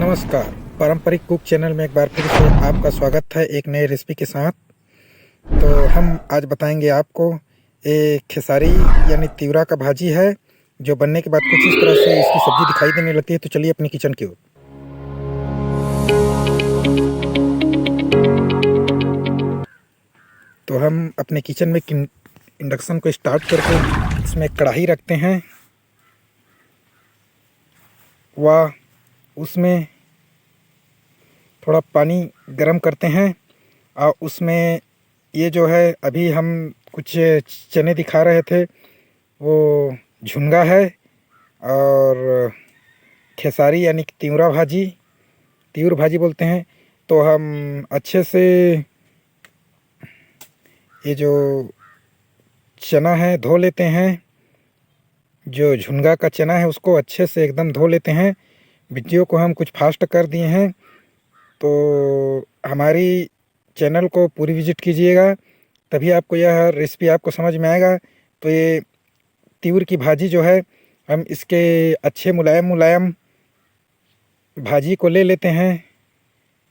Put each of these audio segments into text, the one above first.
नमस्कार। पारंपरिक cook channel में एक बार फिर से आपका स्वागत है एक नए रेसिपी के साथ। तो हम आज बताएंगे आपको एक खेसारी यानी तिवरा का भाजी है, जो बनने के बाद कुछ इस तरह से इसकी सब्जी दिखाई देने लगती है। तो चलिए अपनी किचन की ओर। तो हम अपने किचन में इंडक्शन को स्टार्ट करके इसमें कढ़ाई रखते हैं व उसमें थोड़ा पानी गरम करते हैं और उसमें ये जो है अभी हम कुछ चने दिखा रहे थे, वो झुनगा है और खेसारी यानी कि तीवर भाजी बोलते हैं। तो हम अच्छे से ये जो चना है धो लेते हैं। जो झुनगा का चना है उसको अच्छे से एकदम धो लेते हैं। वीडियो को हम कुछ फास्ट कर दिए हैं, तो हमारी चैनल को पूरी विजिट कीजिएगा, तभी आपको यह रेसिपी आपको समझ में आएगा। तो ये तीवर की भाजी जो है, हम इसके अच्छे मुलायम भाजी को ले लेते हैं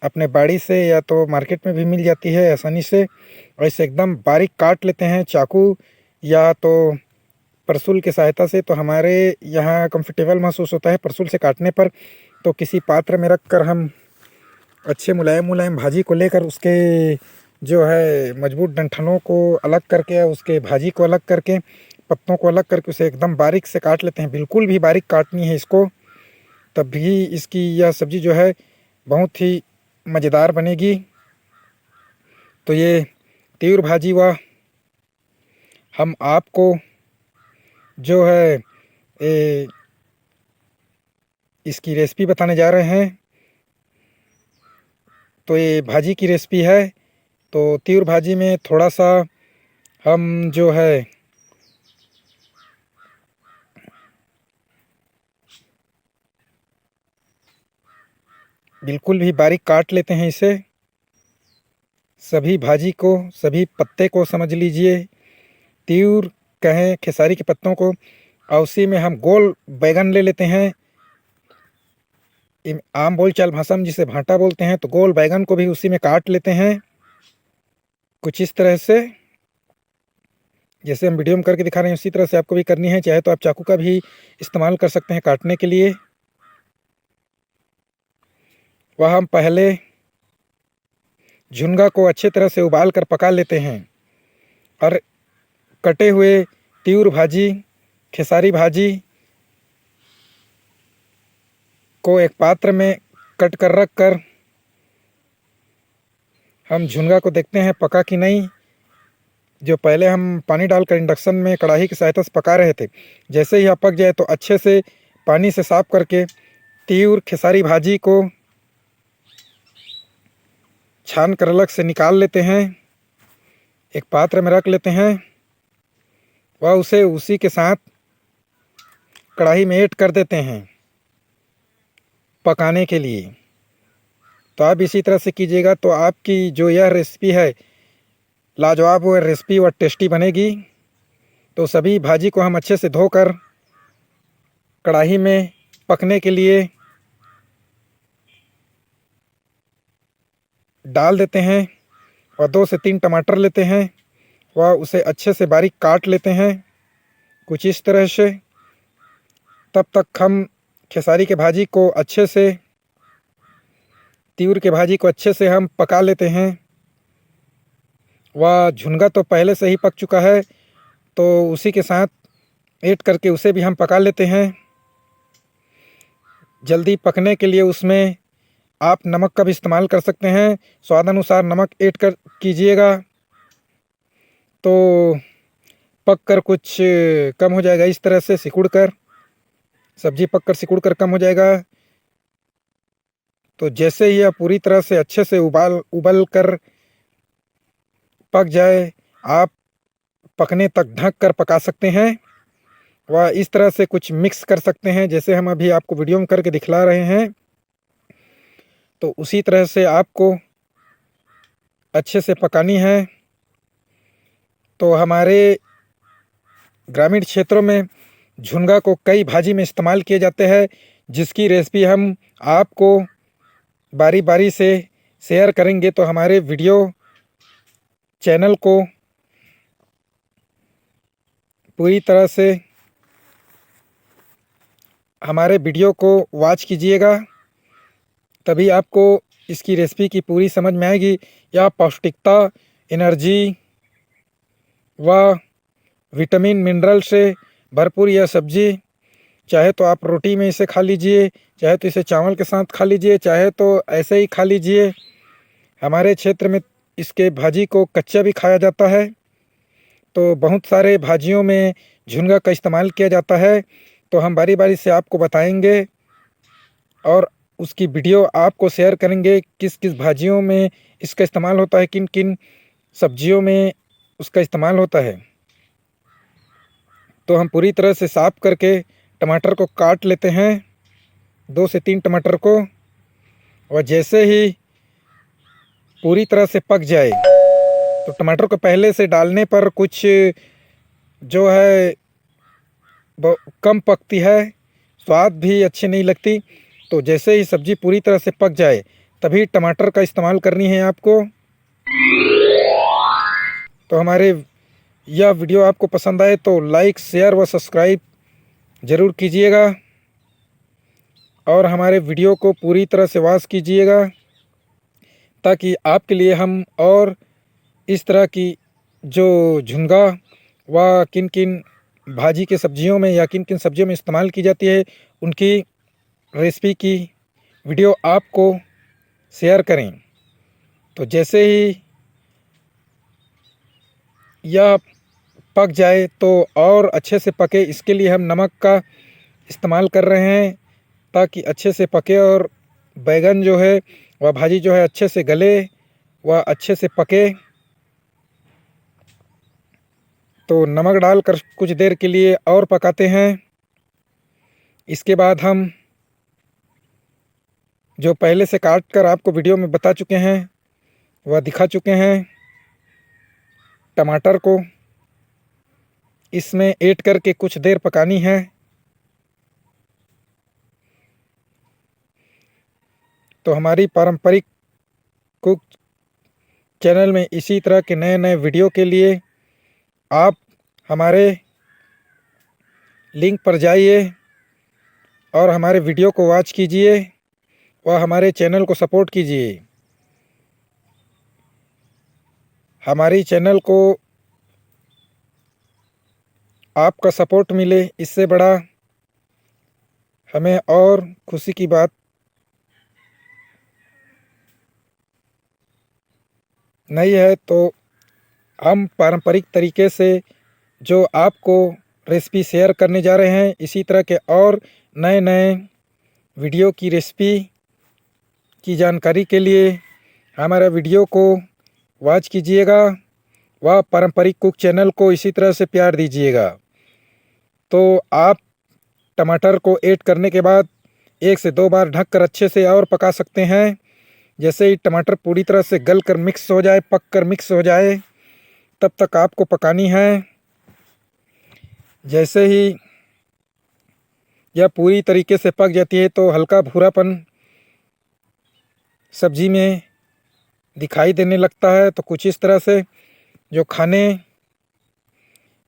अपने बाड़ी से, या तो मार्केट में भी मिल जाती है आसानी से। और इसे एकदम बारीक काट लेते हैं चाकू या तो परसूल की सहायता से। तो हमारे यहाँ कंफर्टेबल महसूस होता है परसूल से काटने पर। तो किसी पात्र में रख कर हम अच्छे मुलायम भाजी को लेकर उसके जो है मजबूत डंठलों को अलग करके, उसके भाजी को अलग करके, पत्तों को अलग करके उसे एकदम बारीक से काट लेते हैं। बिल्कुल भी बारीक काटनी है इसको, तब भी इसकी यह सब्ज़ी जो है बहुत ही मज़ेदार बनेगी। तो ये तीवर भाजी व हम आपको जो है इसकी रेसिपी बताने जा रहे हैं। तो ये भाजी की रेसिपी है। तो तीवर भाजी में थोड़ा सा हम जो है बिल्कुल भी बारीक काट लेते हैं इसे। सभी भाजी को, सभी पत्ते को समझ लीजिए, तीवर कहें खेसारी के पत्तों को। और उसी में हम गोल बैगन ले लेते हैं। आम बोलचाल भाषा में जिसे भांटा बोलते हैं। तो गोल बैगन को भी उसी में काट लेते हैं कुछ इस तरह से, जैसे हम वीडियो में करके दिखा रहे हैं उसी तरह से आपको भी करनी है। चाहे तो आप चाकू का भी इस्तेमाल कर सकते हैं काटने के लिए। वह हम पहले झुनगा को अच्छे तरह से उबाल कर पका लेते हैं और कटे हुए तीवर भाजी, खेसारी भाजी को एक पात्र में कट कर रख कर हम झुनगा को देखते हैं पका कि नहीं। जो पहले हम पानी डालकर इंडक्शन में कढ़ाई की सहायता से पका रहे थे, जैसे ही यह पक जाए तो अच्छे से पानी से साफ करके तीवर खेसारी भाजी को छान कर अलग से निकाल लेते हैं, एक पात्र में रख लेते हैं व उसे उसी के साथ कढ़ाई में ऐड कर देते हैं पकाने के लिए। तो आप इसी तरह से कीजिएगा तो आपकी जो यह रेसिपी है लाजवाब व रेसिपी व टेस्टी बनेगी। तो सभी भाजी को हम अच्छे से धोकर कढ़ाई में पकने के लिए डाल देते हैं और 2 से 3 टमाटर लेते हैं व उसे अच्छे से बारीक काट लेते हैं कुछ इस तरह से। तब तक हम खेसारी के भाजी को अच्छे से, तीवर के भाजी को अच्छे से हम पका लेते हैं। वह झुनगा तो पहले से ही पक चुका है, तो उसी के साथ ऐड करके उसे भी हम पका लेते हैं। जल्दी पकने के लिए उसमें आप नमक का भी इस्तेमाल कर सकते हैं, स्वाद अनुसार नमक ऐड कर कीजिएगा। तो पक कर कुछ कम हो जाएगा इस तरह से, सिकुड़ कर सब्जी पक कर सिकुड़ कर कम हो जाएगा। तो जैसे ही यह पूरी तरह से अच्छे से उबल कर पक जाए, आप पकने तक ढक कर पका सकते हैं व इस तरह से कुछ मिक्स कर सकते हैं, जैसे हम अभी आपको वीडियो में करके दिखला रहे हैं। तो उसी तरह से आपको अच्छे से पकानी है। तो हमारे ग्रामीण क्षेत्रों में झुनगा को कई भाजी में इस्तेमाल किए जाते हैं, जिसकी रेसिपी हम आपको बारी बारी से शेयर करेंगे तो हमारे वीडियो चैनल को पूरी तरह से हमारे वीडियो को वॉच कीजिएगा, तभी आपको इसकी रेसिपी की पूरी समझ में आएगी। यह पौष्टिकता, एनर्जी व विटामिन मिनरल से भरपूर यह सब्ज़ी, चाहे तो आप रोटी में इसे खा लीजिए, चाहे तो इसे चावल के साथ खा लीजिए, चाहे तो ऐसे ही खा लीजिए। हमारे क्षेत्र में इसके भाजी को कच्चा भी खाया जाता है, तो बहुत सारे भाजियों में झुनगा का इस्तेमाल किया जाता है। तो हम बारी बारी से आपको बताएंगे और उसकी वीडियो आपको शेयर करेंगे, किस किस भाजियों में इसका इस्तेमाल होता है, किन किन सब्जियों में उसका इस्तेमाल होता है। तो हम पूरी तरह से साफ़ करके टमाटर को काट लेते हैं, 2 से 3 टमाटर को, और जैसे ही पूरी तरह से पक जाए तो टमाटर को पहले से डालने पर कुछ जो है कम पकती है, स्वाद भी अच्छी नहीं लगती। तो जैसे ही सब्ज़ी पूरी तरह से पक जाए तभी टमाटर का इस्तेमाल करनी है आपको। तो हमारे यह वीडियो आपको पसंद आए तो लाइक, शेयर व सब्सक्राइब ज़रूर कीजिएगा और हमारे वीडियो को पूरी तरह से वॉच कीजिएगा, ताकि आपके लिए हम और इस तरह की जो झुनगा व किन किन भाजी के सब्जियों में या किन किन सब्जियों में इस्तेमाल की जाती है उनकी रेसिपी की वीडियो आपको शेयर करें। तो जैसे ही यह पक जाए तो और अच्छे से पके, इसके लिए हम नमक का इस्तेमाल कर रहे हैं ताकि अच्छे से पके और बैगन जो है वह भाजी जो है अच्छे से गले व अच्छे से पके। तो नमक डालकर कुछ देर के लिए और पकाते हैं। इसके बाद हम जो पहले से काट कर आपको वीडियो में बता चुके हैं वह दिखा चुके हैं, टमाटर को इसमें ऐड करके कुछ देर पकानी है। तो हमारी पारंपरिक कुक चैनल में इसी तरह के नए नए वीडियो के लिए आप हमारे लिंक पर जाइए और हमारे वीडियो को वॉच कीजिए व हमारे चैनल को सपोर्ट कीजिए। हमारी चैनल को आपका सपोर्ट मिले, इससे बड़ा हमें और खुशी की बात नहीं है। तो हम पारंपरिक तरीके से जो आपको रेसिपी शेयर करने जा रहे हैं, इसी तरह के और नए नए वीडियो की रेसिपी की जानकारी के लिए हमारा वीडियो को वॉच कीजिएगा व पारंपरिक कुक चैनल को इसी तरह से प्यार दीजिएगा। तो आप टमाटर को ऐड करने के बाद 1 से 2 बार ढककर अच्छे से और पका सकते हैं। जैसे ही टमाटर पूरी तरह से गल कर मिक्स हो जाए, पक कर मिक्स हो जाए, तब तक आपको पकानी है। जैसे ही यह पूरी तरीके से पक जाती है तो हल्का भूरापन सब्जी में दिखाई देने लगता है। तो कुछ इस तरह से जो खाने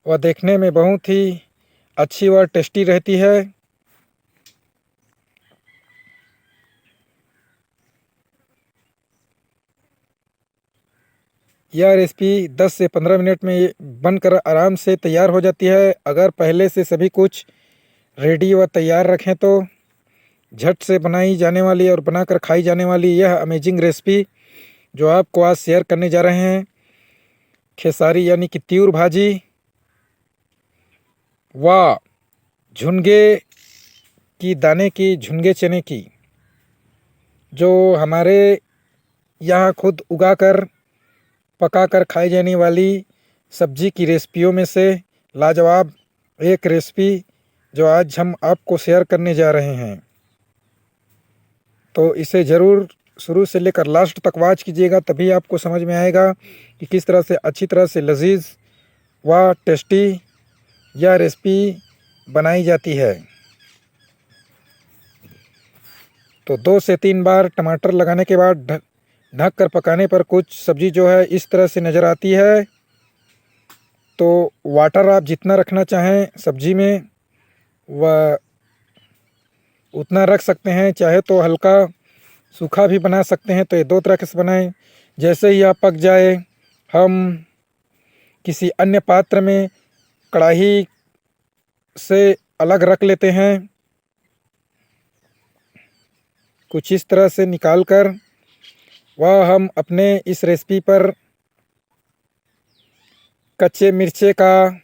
व देखने में बहुत ही अच्छी व टेस्टी रहती है। यह रेसिपी 10 से 15 मिनट में बनकर आराम से तैयार हो जाती है। अगर पहले से सभी कुछ रेडी व तैयार रखें तो झट से बनाई जाने वाली और बनाकर खाई जाने वाली यह अमेजिंग रेसिपी जो आपको आज शेयर करने जा रहे हैं, खेसारी यानी कि त्यूर भाजी व झुनगे की दाने की, झुनगे चने की, जो हमारे यहाँ खुद उगाकर पकाकर खाई जाने वाली सब्जी की रेसिपियों में से लाजवाब एक रेसिपी जो आज हम आपको शेयर करने जा रहे हैं। तो इसे ज़रूर शुरू से लेकर लास्ट तक वॉच कीजिएगा, तभी आपको समझ में आएगा कि किस तरह से अच्छी तरह से लजीज व टेस्टी यह रेसिपी बनाई जाती है। तो 2 से 3 बार टमाटर लगाने के बाद ढक कर पकाने पर कुछ सब्ज़ी जो है इस तरह से नज़र आती है। तो वाटर आप जितना रखना चाहें सब्ज़ी में वह उतना रख सकते हैं, चाहे तो हल्का सूखा भी बना सकते हैं। तो ये 2 तरह से बनाएं। जैसे ही आप पक जाए हम किसी अन्य पात्र में कढ़ाई से अलग रख लेते हैं। कुछ इस तरह से निकाल कर वह हम अपने इस रेसिपी पर कच्चे मिर्चे का,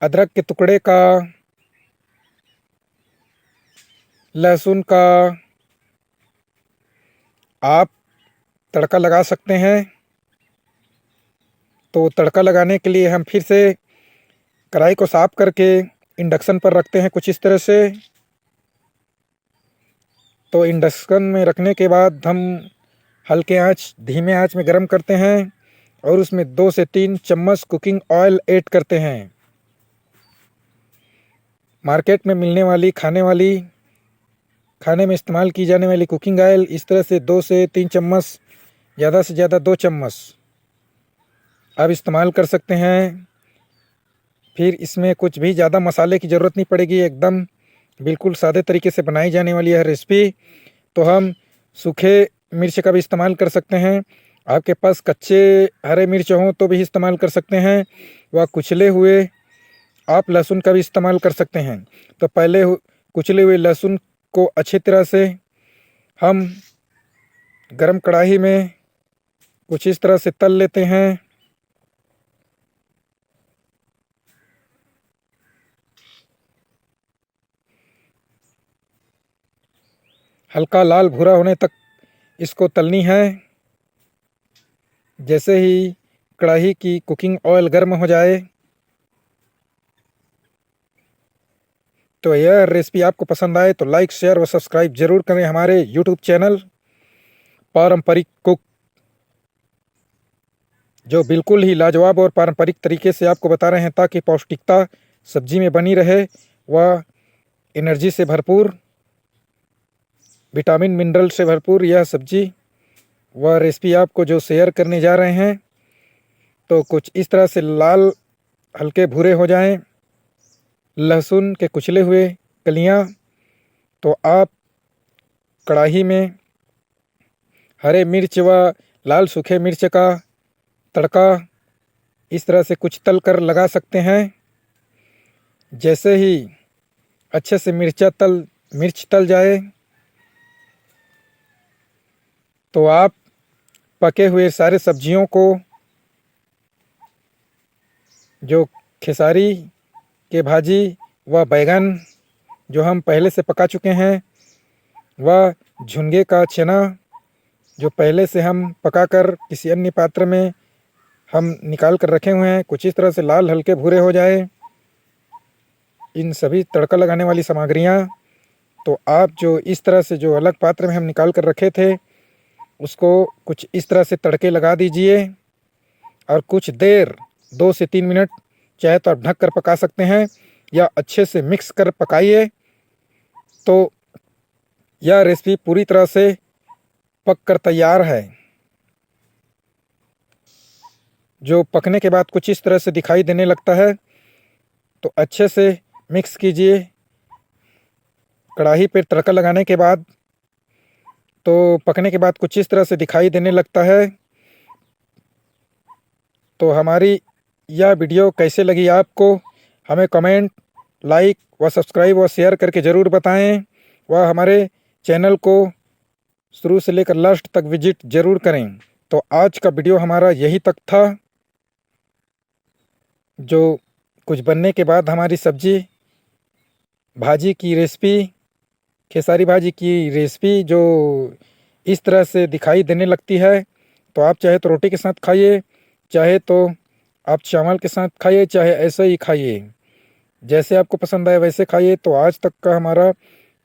अदरक के टुकड़े का, लहसुन का आप तड़का लगा सकते हैं। तो तड़का लगाने के लिए हम फिर से कढ़ाई को साफ करके इंडक्शन पर रखते हैं कुछ इस तरह से। तो इंडक्शन में रखने के बाद हम हल्के आंच, धीमे आंच में गर्म करते हैं और उसमें 2 से 3 चम्मच कुकिंग ऑयल ऐड करते हैं। मार्केट में मिलने वाली खाने में इस्तेमाल की जाने वाली कुकिंग ऑयल इस तरह से 2 से 3 चम्मच, ज़्यादा से ज़्यादा 2 चम्मच आप इस्तेमाल कर सकते हैं। फिर इसमें कुछ भी ज़्यादा मसाले की ज़रूरत नहीं पड़ेगी, एकदम बिल्कुल सादे तरीके से बनाई जाने वाली है रेसिपी। तो हम सूखे मिर्च का भी इस्तेमाल कर सकते हैं। आपके पास कच्चे हरे मिर्च हों तो भी इस्तेमाल कर सकते हैं, व कुचले हुए आप लहसुन का भी इस्तेमाल कर सकते हैं। तो पहले कुचले हुए लहसुन को अच्छी तरह से हम गरम कढ़ाई में कुछ इस तरह से तल लेते हैं। हल्का लाल भूरा होने तक इसको तलनी है। जैसे ही कढ़ाई की कुकिंग ऑयल गर्म हो जाए तो यह रेसिपी आपको पसंद आए तो लाइक, शेयर व सब्सक्राइब जरूर करें हमारे यूट्यूब चैनल पारंपरिक कुक, जो बिल्कुल ही लाजवाब और पारंपरिक तरीके से आपको बता रहे हैं ताकि पौष्टिकता सब्जी में बनी रहे व एनर्जी से भरपूर, विटामिन मिनरल से भरपूर यह सब्जी व रेसिपी आपको जो शेयर करने जा रहे हैं। तो कुछ इस तरह से लाल हल्के भूरे हो जाएं लहसुन के कुचले हुए कलियां, तो आप कढ़ाई में हरे मिर्च व लाल सूखे मिर्च का तड़का इस तरह से कुछ तल कर लगा सकते हैं। जैसे ही अच्छे से मिर्च तल जाए तो आप पके हुए सारे सब्जियों को, जो खेसारी के भाजी व बैगन जो हम पहले से पका चुके हैं, व झुनगे का चना जो पहले से हम पकाकर किसी अन्य पात्र में हम निकाल कर रखे हुए हैं, कुछ इस तरह से लाल हल्के भूरे हो जाए इन सभी तड़का लगाने वाली सामग्रियां, तो आप जो इस तरह से जो अलग पात्र में हम निकाल कर रखे थे उसको कुछ इस तरह से तड़के लगा दीजिए और कुछ देर 2 से 3 मिनट चाहे तो आप ढक कर पका सकते हैं या अच्छे से मिक्स कर पकाइए। तो यह रेसिपी पूरी तरह से पक कर तैयार है। जो पकने के बाद कुछ इस तरह से दिखाई देने लगता है तो अच्छे से मिक्स कीजिए। कढ़ाई पर तड़का लगाने के बाद तो पकने के बाद कुछ इस तरह से दिखाई देने लगता है। तो हमारी यह वीडियो कैसे लगी आपको हमें कमेंट, लाइक व सब्सक्राइब व शेयर करके ज़रूर बताएं व हमारे चैनल को शुरू से लेकर लास्ट तक विजिट ज़रूर करें। तो आज का वीडियो हमारा यही तक था। जो कुछ बनने के बाद हमारी सब्जी भाजी की रेसिपी, खेसारी भाजी की रेसिपी जो इस तरह से दिखाई देने लगती है, तो आप चाहे तो रोटी के साथ खाइए, चाहे तो आप चावल के साथ खाइए, चाहे ऐसे ही खाइए, जैसे आपको पसंद आए वैसे खाइए। तो आज तक का हमारा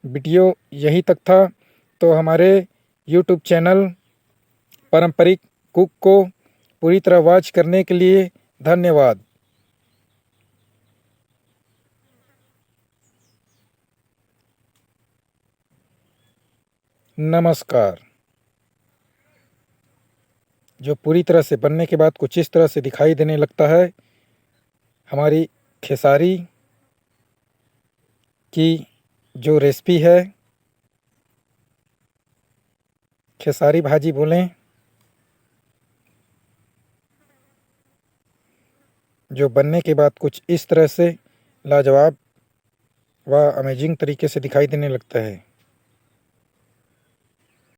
वीडियो यही तक था। तो हमारे यूट्यूब चैनल पारंपरिक कुक को पूरी तरह वॉच करने के लिए धन्यवाद। नमस्कार। जो पूरी तरह से बनने के बाद कुछ इस तरह से दिखाई देने लगता है, हमारी खेसारी की जो रेसिपी है, खेसारी भाजी बोलें, जो बनने के बाद कुछ इस तरह से लाजवाब व अमेजिंग तरीके से दिखाई देने लगता है।